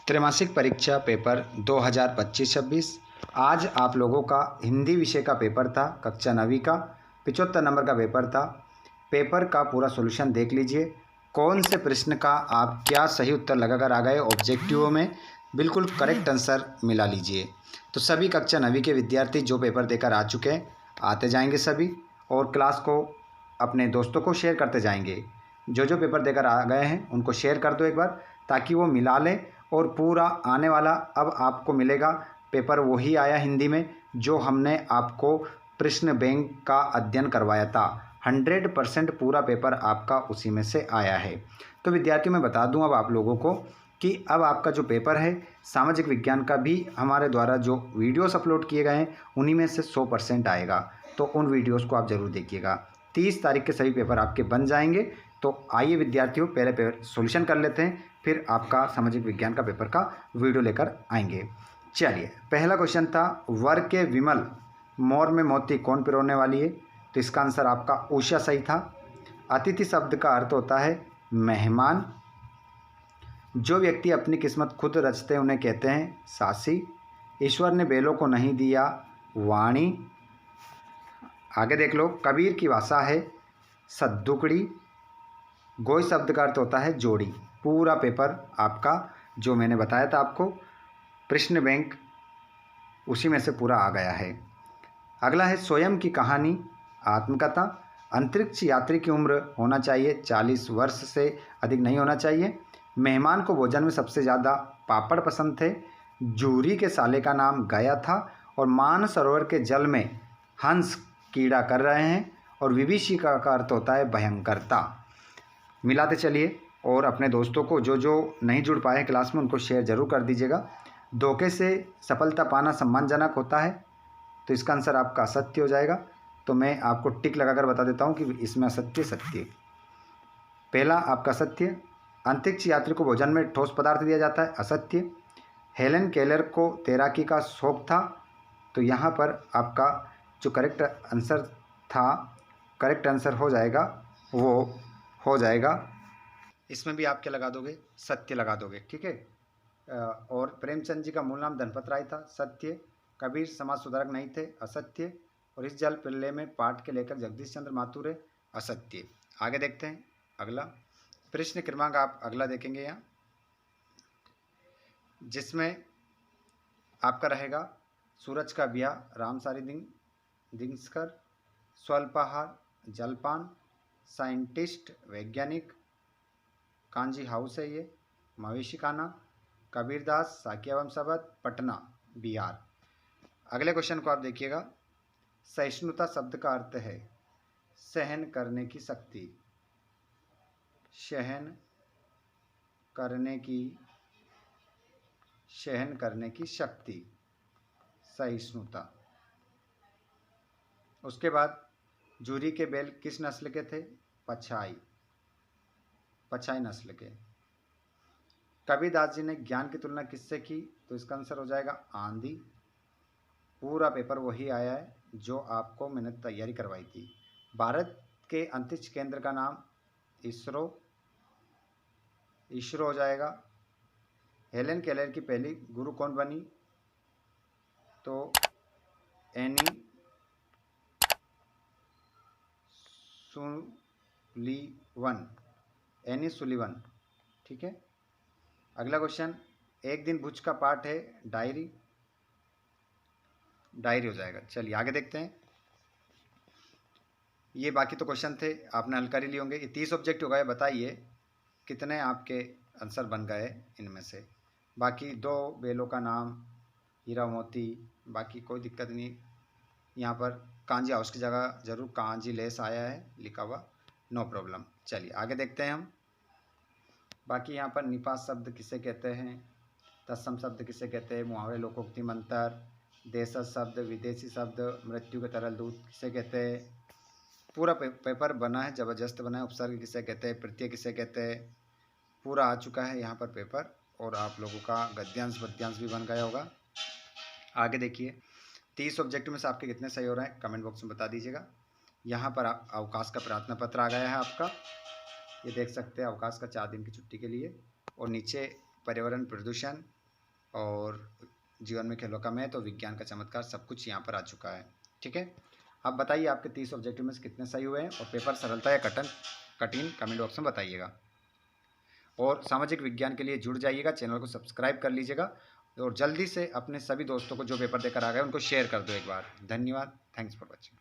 त्रैमासिक परीक्षा पेपर 2025-26। आज आप लोगों का हिंदी विषय का पेपर था, कक्षा 9वीं का 75 नंबर का पेपर था। पेपर का पूरा सॉल्यूशन देख लीजिए, कौन से प्रश्न का आप क्या सही उत्तर लगाकर आ गए। ऑब्जेक्टिव में बिल्कुल करेक्ट आंसर मिला लीजिए। तो सभी कक्षा 9वीं के विद्यार्थी जो पेपर देकर आ चुके हैं, आते जाएंगे सभी, और क्लास को अपने दोस्तों को शेयर करते जाएंगे। जो जो पेपर देकर आ गए हैं उनको शेयर कर दो एक बार, ताकि वो मिला लें। और पूरा आने वाला अब आपको मिलेगा पेपर वही आया हिंदी में जो हमने आपको प्रश्न बैंक का अध्ययन करवाया था। 100% पूरा पेपर आपका उसी में से आया है। तो विद्यार्थियों मैं बता दूं अब आप लोगों को कि अब आपका जो पेपर है सामाजिक विज्ञान का भी हमारे द्वारा जो वीडियोस अपलोड किए गए हैं उन्हीं में से 100% आएगा। तो उन वीडियोस को आप ज़रूर देखिएगा। 30 तारीख के सभी पेपर आपके बन जाएंगे। तो आइए विद्यार्थियों, पहले पेपर सॉल्यूशन कर लेते हैं, फिर आपका सामाजिक विज्ञान का पेपर का वीडियो लेकर आएंगे। चलिए, पहला क्वेश्चन था, वर के विमल मोर में मोती कौन पिरोने वाली है। तो इसका आंसर आपका उषा सही था। अतिथि शब्द का अर्थ होता है मेहमान। जो व्यक्ति अपनी किस्मत खुद रचते हैं उन्हें कहते हैं सासी। ईश्वर ने बैलों को नहीं दिया वाणी। आगे देख लो, कबीर की भाषा है सद्दुकड़ी। गोई शब्द का अर्थ होता है जोड़ी। पूरा पेपर आपका जो मैंने बताया था आपको प्रश्न बैंक उसी में से पूरा आ गया है। अगला है स्वयं की कहानी आत्मकथा। अंतरिक्ष यात्री की उम्र होना चाहिए 40 वर्ष से अधिक नहीं होना चाहिए। मेहमान को भोजन में सबसे ज़्यादा पापड़ पसंद थे। जूरी के साले का नाम गया था। और मान सरोवर के जल में हंस कीड़ा कर रहे हैं। और विभीषिका का अर्थ होता है भयंकरता। मिलाते चलिए, और अपने दोस्तों को जो जो नहीं जुड़ पाए क्लास में उनको शेयर ज़रूर कर दीजिएगा। धोखे से सफलता पाना सम्मानजनक होता है। तो इसका आंसर आपका असत्य हो जाएगा। तो मैं आपको टिक लगाकर बता देता हूँ कि इसमें असत्य सत्य। पहला आपका सत्य। अंतरिक्ष यात्री को भोजन में ठोस पदार्थ दिया जाता है, असत्य। हेलन केलर को तैराकी का शौक था। तो यहाँ पर आपका जो करेक्ट आंसर था, करेक्ट आंसर हो जाएगा, वो हो जाएगा, इसमें भी आप क्या लगा दोगे, सत्य लगा दोगे, ठीक है। और प्रेमचंद जी का मूल नाम धनपत राय था, सत्य। कबीर समाज सुधारक नहीं थे, असत्य। और इस जल प्रलय में पाठ के लेकर जगदीश चंद्र माथुर है, असत्य। आगे देखते हैं अगला प्रश्न क्रमांक, आप अगला देखेंगे यहाँ, जिसमें आपका रहेगा सूरज का ब्याह रामसारी दिंगस्कर। स्वल्पाहार जलपान। साइंटिस्ट वैज्ञानिक। कांजी हाउस है ये, मवेशी खाना। कबीरदास साकिया वंशावत, पटना बिहार। अगले क्वेश्चन को आप देखिएगा। सहिष्णुता शब्द का अर्थ है सहन करने की शक्ति। सहन करने की शक्ति, सहिष्णुता। उसके बाद जूरी के बैल किस नस्ल के थे, पछाई नस्ल के। कबीरदास जी ने ज्ञान की तुलना किससे की। तो इसका आंसर हो जाएगा आंधी। पूरा पेपर वही आया है जो आपको मैंने तैयारी करवाई थी। भारत के अंतरिक्ष केंद्र का नाम इसरो हो जाएगा। हेलन केलर की पहली गुरु कौन बनी। तो एनी सुलीवन, ठीक है। अगला क्वेश्चन, एक दिन भुज का पाठ है डायरी हो जाएगा। चलिए आगे देखते हैं। ये बाकी तो क्वेश्चन थे, आपने हल कर ही लिए होंगे। ये 30 ऑब्जेक्ट हो गए। बताइए कितने आपके आंसर बन गए इनमें से। बाकी 2 बेलों का नाम हीरा मोती, बाकी कोई दिक्कत नहीं। यहाँ पर कांजी हाउस की जगह जरूर कांजी लेस आया है लिखा हुआ, नो प्रॉब्लम। चलिए आगे देखते हैं हम। बाकी यहाँ पर निपात शब्द किसे कहते हैं, तत्सम शब्द किसे कहते हैं, मुहावरे लोकोक्ति मंत्र, देशज शब्द, विदेशी शब्द, मृत्यु के तरल दूत किसे कहते हैं। पूरा पेपर बना है, ज़बरदस्त बना है। उपसर्ग किसे कहते हैं, प्रत्यय किसे कहते हैं, पूरा आ चुका है यहाँ पर पेपर। और आप लोगों का गद्यांश पद्यांश भी बन गया होगा। आगे देखिए, 30 ऑब्जेक्ट में से आपके कितने सही हो रहे हैं कमेंट बॉक्स में बता दीजिएगा। यहाँ पर अवकाश का प्रार्थना पत्र आ गया है आपका, ये देख सकते हैं, अवकाश का 4 दिन की छुट्टी के लिए। और नीचे पर्यावरण प्रदूषण, और जीवन में खेलों का महत्व, विज्ञान का चमत्कार, सब कुछ यहाँ पर आ चुका है। ठीक है, अब बताइए आपके 30 ऑब्जेक्टिव में से कितने सही हुए हैं और पेपर सरलता या कठिन कमेंट बॉक्स में बताइएगा। और सामाजिक विज्ञान के लिए जुड़ जाइएगा, चैनल को सब्सक्राइब कर लीजिएगा और जल्दी से अपने सभी दोस्तों को जो पेपर देकर आ गए उनको शेयर कर दो एक बार। धन्यवाद, थैंक्स फॉर वॉचिंग।